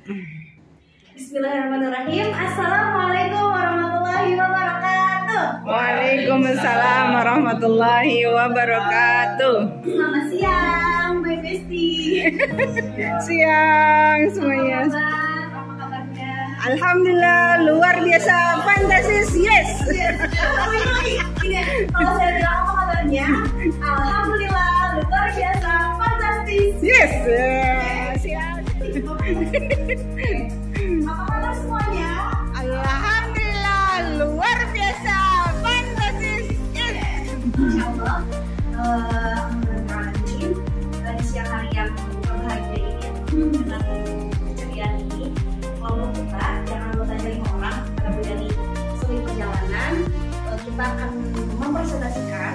Bismillahirrahmanirrahim. Assalamualaikum warahmatullahi wabarakatuh. Waalaikumsalam warahmatullahi wabarakatuh. Selamat siang, my bestie. Siang semuanya. Apa kabarnya? Alhamdulillah luar biasa, fantastis, yes. Ini kalau saya bilang apa kabarnya? Alhamdulillah luar biasa, fantastis, Yes. Siang. Apa kabar semuanya? Alhamdulillah luar biasa, fantastis, yes. Insyaallah, di siang hari yang berbahagia ini dengan keceriaan ini, kelompok kita yang anggotanya 5 orang pada dari seluruh perjalanan, kita akan mempresentasikan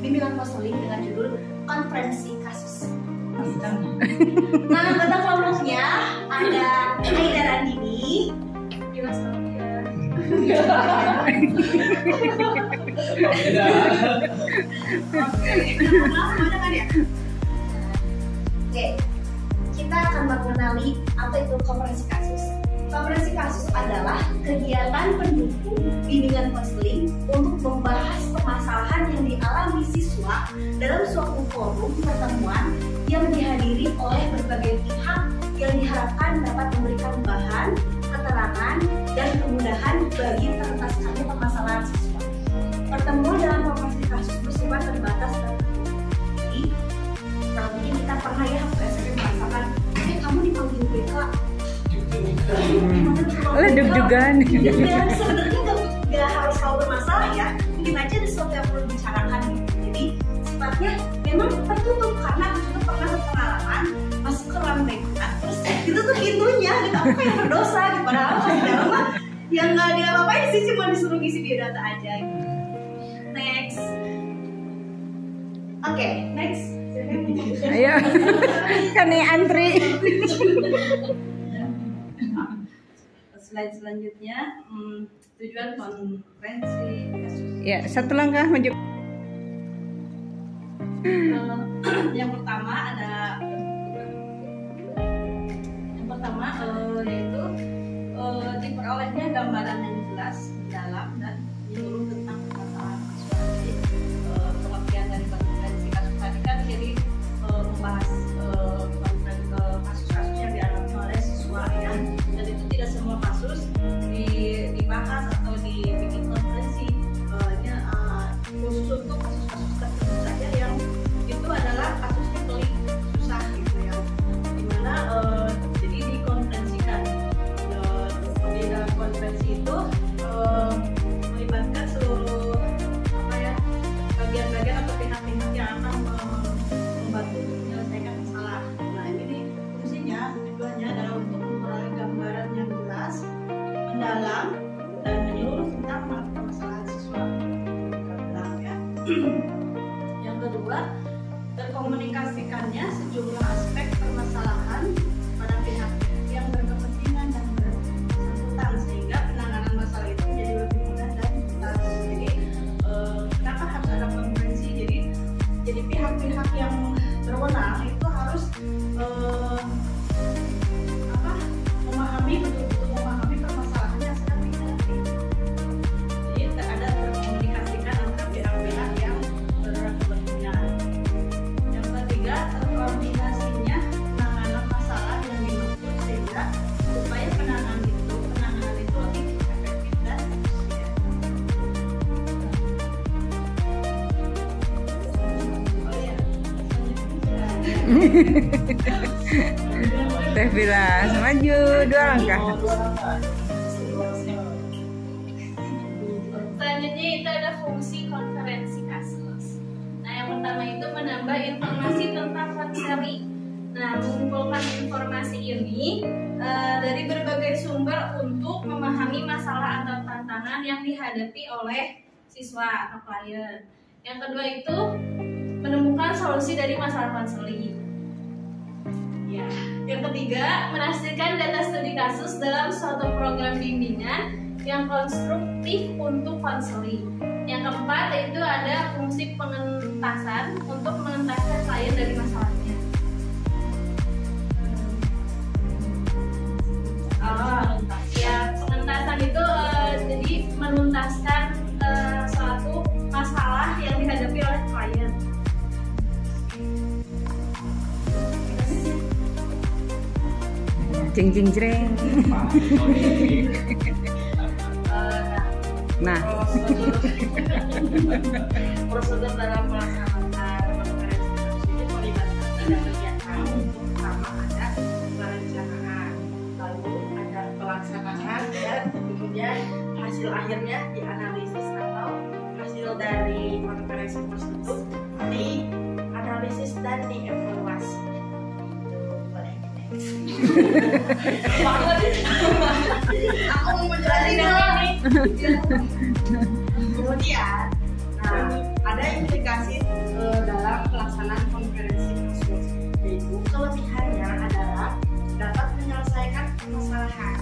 bimbingan konseling dengan judul konferensi kasus. Nah, anggota kelompoknya ada Aida Randini, Dimas Novia. Oke, kita akan mengenali apa itu konferensi kasus. Konferensi kasus adalah kegiatan pendukung bimbingan konseling untuk membahas permasalahan yang dialami siswa dalam suatu forum pertemuan yang dihadiri oleh berbagai pihak yang diharapkan dapat memberikan bahan, keterangan, dan kemudahan bagi terentaskannya permasalahan siswa. Pertemuan dalam konferensi kasus bersifat terbatas dan jadi, kalau mungkin kita pernah ya SMP merasakan, kamu dipanggil BK. Deg-degan. Dan sebenarnya nggak harus selalu bermasalah ya, mungkin aja ada sesuatu yang perlu dibicarakan gitu. Jadi sifatnya memang tertutup karena aku juga pernah berpengalaman masuk ke ruang BK, terus itu tuh pintunya, gitu aku kayak berdosa gitu. Padahal di dalam mah yang nggak diapa-apain sih, cuma disuruh ngisi biodata aja gitu. Next. Oke, next. Ayo, kan nih antri. Slide selanjutnya, tujuan konferensi kasus. Ya, satu langkah maju. Yang pertama yaitu diperolehnya gambaran yang jelas, dalam dan menyeluruh tentang permasalahan siswa. Jadi pengertian dari konferensi kasus tadi kan jadi membahas kasus-kasus yang dialami oleh siswa ya, dan itu tidak semua kasus dibahas atau dibikin konferensi, khusus untuk kasus-kasus tertentu saja yang itu adalah kasusnya pelik, susah gitu ya, dimana jadi dikonferensikan. Di dalam konferensi itu melibatkan seluruh bagian-bagian atau pihak-pihak yang akan membantu menyelesaikan masalah. Nah, ini fungsinya, tujuannya adalah untuk memperoleh gambaran yang jelas, mendalam, dan menyeluruh tentang permasalahan siswa. Ya. Yang kedua, terkomunikasikannya sejumlah aspek permasalahan pada pihak yang berkepentingan dan bersangkutan sehingga penanganan masalah itu menjadi lebih mudah dan tuntas. Jadi kenapa harus ada konferensi? Jadi pihak-pihak yang berwenang itu harus betul-betul memahami permasalahannya sedang dihadapi. Jadi ada terkomunikasikan antara pihak-pihak yang berkepentingan. Yang ketiga, terkoordinasinya penanganan masalah yang dimaksud sehingga supaya penanganan itu lebih efektif dan efisien. Oh ya, Teh Bilas, maju 2 langkah. Selanjutnya itu ada fungsi konferensi kasus. Nah, yang pertama itu menambah informasi tentang konseli. Nah, mengumpulkan informasi ini dari berbagai sumber untuk memahami masalah atau tantangan yang dihadapi oleh siswa atau klien. Yang kedua itu menemukan solusi dari masalah konseli. Ya. Yang ketiga, menafsirkan data studi kasus dalam suatu program bimbingan yang konstruktif untuk konseling. Yang keempat itu ada fungsi pengentasan untuk mengentaskan klien dari masalahnya. Jeng jeng jreng. Nah, prosedur dalam pelaksanaan konferensi kasus ini melibatkan ada kegiatan, pertama ada perencanaan, lalu ada pelaksanaan, dan kemudian hasil akhirnya dianalisis atau hasil dari konferensi tersebut dianalisis dan dievaluasi. Aku mau menjelaskan ini. Kemudian, ada implikasi dalam pelaksanaan konferensi kasus, yaitu kelebihannya adalah dapat menyelesaikan permasalahan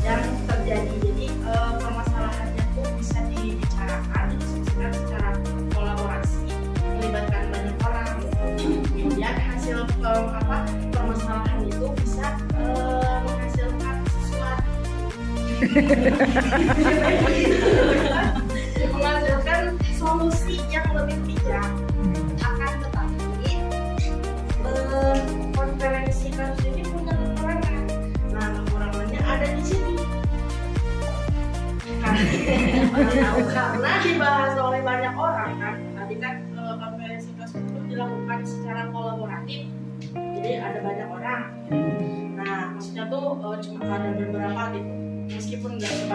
yang terjadi. Jadi permasalahannya itu bisa dibicarakan, didiskusikan secara kolaborasi, melibatkan banyak orang. Kemudian hasil permasalahan itu bisa menghasilkan sesuatu. Menghasilkan solusi yang lebih bijak. Akan tetapi konferensi kasus ini punya kekurangan. Nah, kekurangannya ada di sini. Karena dibahas oleh banyak orang kan. Tadi kan konferensi kasus itu dilakukan secara kolaboratif. Jadi ada banyak orang. Nah, maksudnya tuh cuma ada beberapa gitu. Meskipun nggak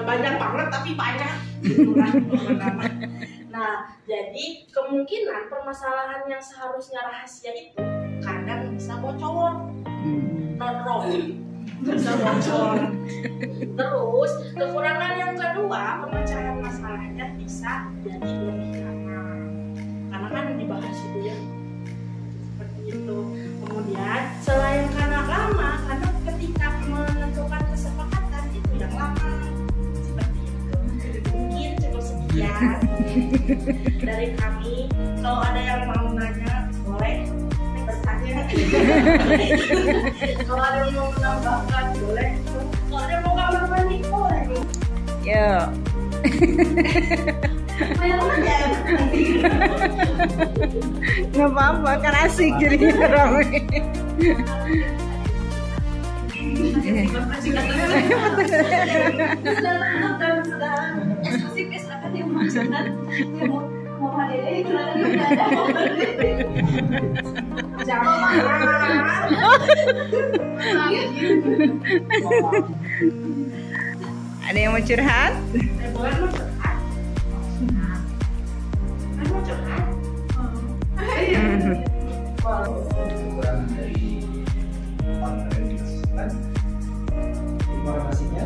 banyak banget tapi banyak gitu kan. Nah, jadi kemungkinan permasalahan yang seharusnya rahasia itu kadang bisa bocor, non-roll, bisa bocor. Terus kekurangan yang kedua, pemecahan masalahnya bisa jadi lebih lama, karena kan dibahas itu ya, seperti itu. Kemudian selain karena lama, karena ketika menentukan kesepakatan itu yang lama, seperti itu. Mungkin cukup sekian dari kami. Kalau ada yang mau nanya boleh bertanya. Kalau ada yang mau menambahkan boleh. Kalau ada yang mau kamar mandi boleh. yuk. Nggak apa-apa, kan asik jadi ramai. Ada yang mau curhat? Kekurangan dari konferensi kasus kan informasinya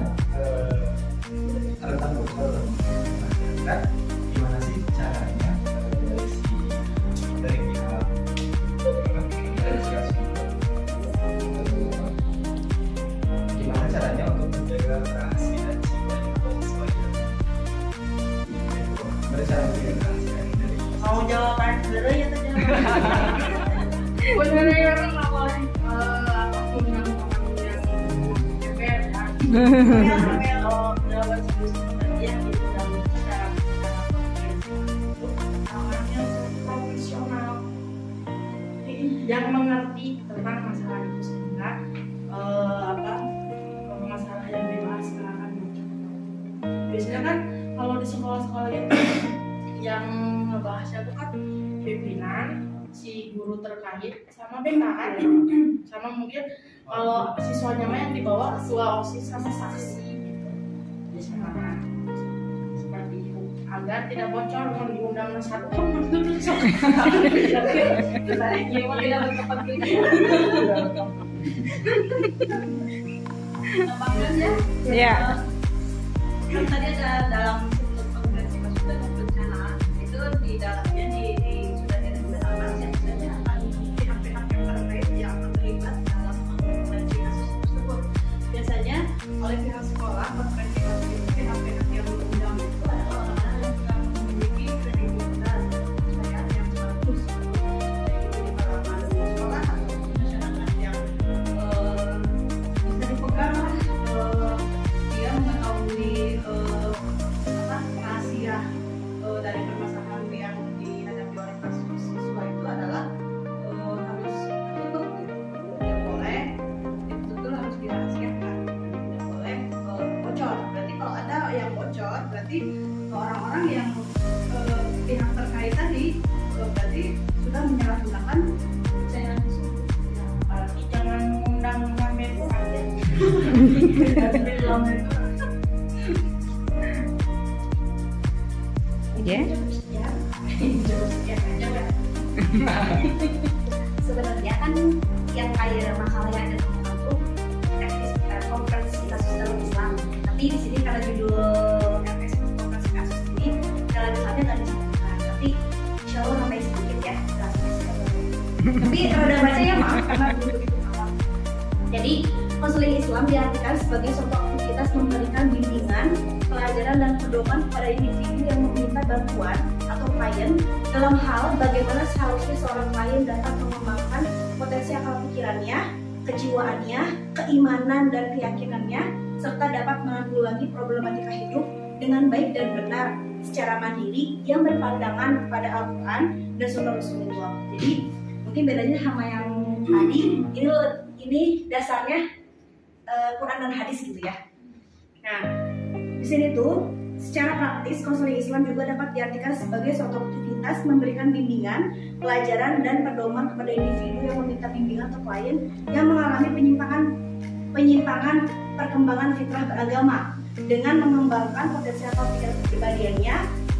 tentang masyarakat, gimana sih caranya dari pihak konferensi kasus itu, gimana caranya untuk menjaga kerahasiaan siswa-siswa cara menjaga kerahasiaan dari mau jawaban dulu ya tuh sebenarnya kan nggak boleh apapun yang DPR kan. Kalau jawaban serius ya gitu dalam secara itu orangnya profesional yang mengerti tentang masalah itu sehingga masalah yang dibahas akan muncul. Biasanya kan kalau di sekolah-sekolah itu yang ngebahasnya itu kan pimpinan, si guru terkait, sama BKN, sama mungkin kalau siswanya mah yang dibawa ketua OSIS sama saksi gitu. Biasanya seperti itu agar tidak bocor. Mau diundang satu menurut Ya. Kan tadi ada dalam konferensi kasus dan perencanaan itu di dalamnya sudah direncanakan siapa saja akan pihak-pihak yang terkait yang terlibat dalam konferensi kasus tersebut. Biasanya oleh pihak sekolah konferensi kasus itu pihak-pihak yang diundang itu adalah orang-orang yang sudah memiliki kredibilitas kepercayaan yang bagus, baik itu di kalangan sekolah atau masyarakat yang bisa dipegang dia mengetahui rahasia dari permasalahan yang di Ya. Sebenarnya kan yang kayak makalah yang ada teman tuh teknis konferensi kasus dalam Islam. Tapi di sini karena judul FS konferensi kasus ini dalam Islamnya nggak disebutkan. Tapi insya Allah namanya sedikit ya. Tapi rada baca ya maaf karena belum begitu paham. Jadi konseling Islam diartikan sebagai suatu aktivitas memberikan bimbingan, pelajaran dan pedoman kepada individu yang meminta bantuan atau klien dalam hal bagaimana seharusnya seorang klien dapat mengembangkan potensi akal pikirannya, kejiwaannya, keimanan dan keyakinannya, serta dapat menanggulangi problematika hidup dengan baik dan benar secara mandiri yang berpandangan kepada Al-Quran dan Sunnah Rasulullah. Jadi mungkin bedanya sama yang tadi, ini dasarnya Quran dan hadis gitu ya. Nah, di sini tuh secara praktis konseling Islam juga dapat diartikan sebagai suatu aktivitas memberikan bimbingan, pelajaran dan pedoman kepada individu yang meminta bimbingan atau klien yang mengalami penyimpangan perkembangan fitrah beragama dengan mengembangkan potensi atau pikiran kepribadiannya,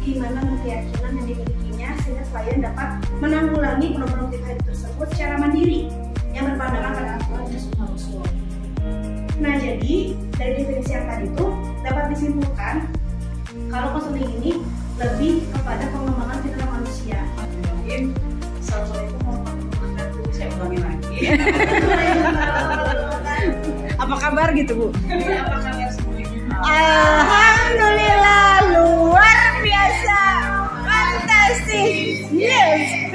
keimanan dan keyakinan yang dimilikinya sehingga klien dapat menanggulangi problematika hidup tersebut secara mandiri yang berpandangan pada Al-Quran dan Sunnah Rasulullah. Nah, jadi dari definisi yang tadi itu dapat disimpulkan kalau konseling ini lebih kepada pengembangan fitrah manusia. Mungkin Assalamualaikum warahmatullahi wabarakatuh. Saya ulangi lagi. Apa kabar gitu, Bu? Apa kabar semuanya? Alhamdulillah, luar biasa. Fantastis. Yes.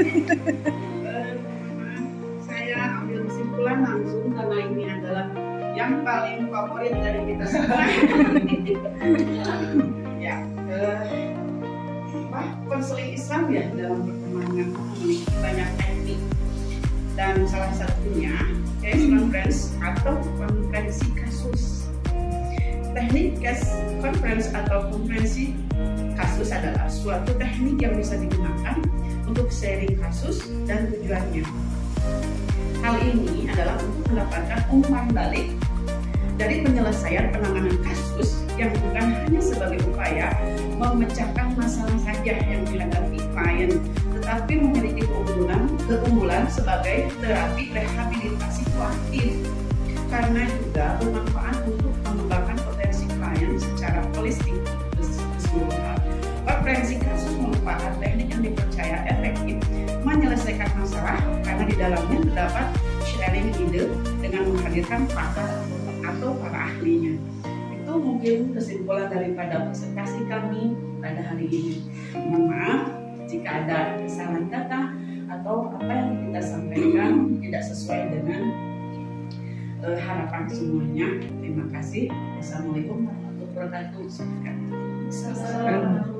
Saya ambil kesimpulan langsung karena ini adalah yang paling favorit dari kita semua. Ya, konseling Islam ya dalam perkembangan memiliki banyak teknik dan salah satunya case conference atau konferensi kasus. Teknik case conference atau konferensi kasus adalah suatu teknik yang bisa digunakan untuk sharing kasus dan tujuannya. Hal ini adalah untuk mendapatkan umpan balik dari penyelesaian penanganan kasus yang bukan hanya sebagai upaya memecahkan masalah saja yang dihadapi klien, tetapi memiliki keunggulan sebagai terapi rehabilitasi proaktif karena juga bermanfaat untuk mengembangkan potensi klien secara holistik keseluruhan. Konferensi kasus merupakan teknik yang dipercaya efektif menyelesaikan masalah karena di dalamnya terdapat sharing ide dengan menghadirkan pakar atau para ahlinya. Itu mungkin kesimpulan daripada presentasi kami pada hari ini. Mohon maaf jika ada kesalahan kata atau apa yang kita sampaikan tidak sesuai dengan harapan semuanya. Terima kasih. Wassalamualaikum warahmatullahi wabarakatuh.